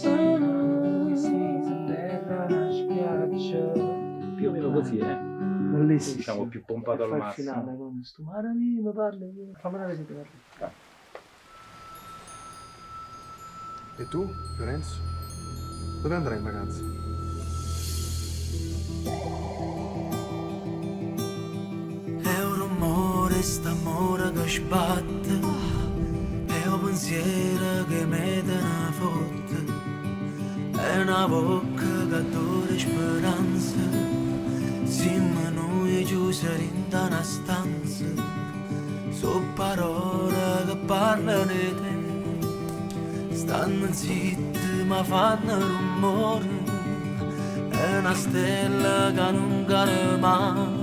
Noi si terra una spiaggia. Più o meno così, Bellissimo. diciamo più pompato al massimo. Finale con sto mare mi parli, fammela vedere. E tu, Fiorenzo? Dove andrai in vacanza? È un rumore, st'amore che sbatte, è un pensiero che mi dà una fotte, è una bocca che adora speranza, siamo noi chiusi in una stanza, so parole che parlano di te, stanno zitte ma fanno rumore, è una stella che non cade mai.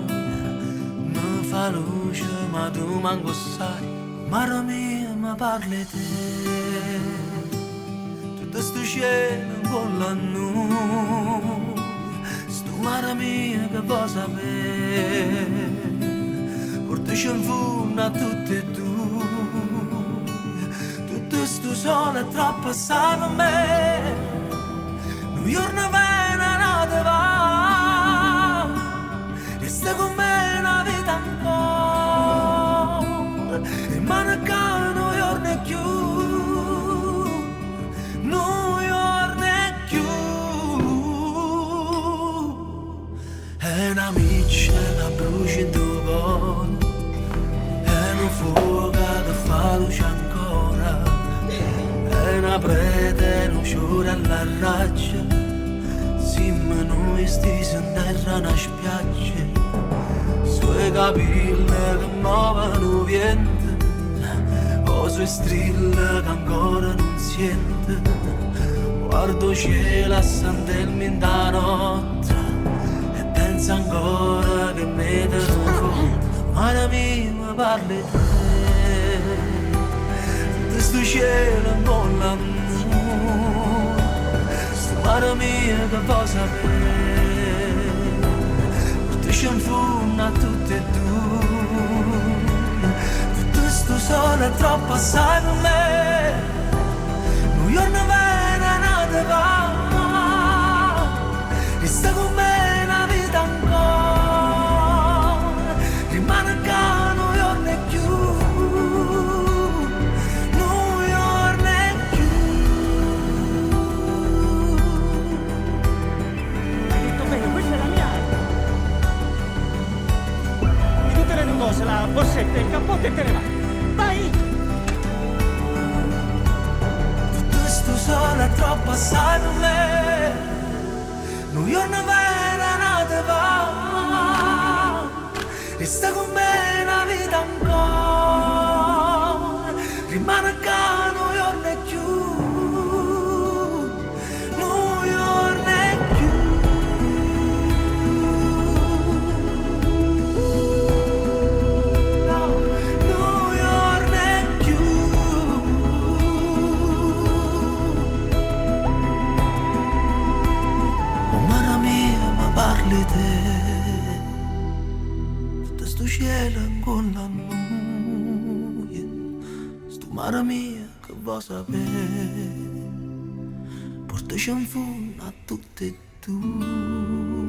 Fa luce ma tu manco sai, mare mia ma parli te, tutto sto cielo con la noi, sto mare mia che vuoi sapere, portaci in fondo a tutti e due, tutto sto sole è troppo assai per me, un giorno viene una notte va, resta con me una vita ancora, e manca non giorno più, non giorno più, è una miccia che brucia in tuo cuore, è una fuoca che fa luce ancora, è una prete, non giura alla raccia, siamo noi stesi in terra una spiaggia, sue capille che muovono vento, o sue strille che ancora non sente, guardo cielo a sandelmi in da notte e penso ancora che mi devo, mare mia mi parli te, questo cielo con la mare mia che vuoi sapere, portaci in fondo a tutti e due, tutto sto sole è troppo assai per me, un giorno viene una te va, resta con me una vita ancora, rimane accanto un giorno e più, un giorno e più. Tutto bene, questa è la mia arma. Di tutte le cose, la borsetta, il cappotto e te ne vai. Vai! Tutto sto sole è troppo assai per me, un giorno viene una te va, resta con me una vita ancora, rimane accanto un giorno e più, un giorno e più. No, un giorno e più. Oh mare mia, ma parli te, tutto sto cielo con la noia, sto mare mia che vuoi sapere, portaci in fondo a tutti e due.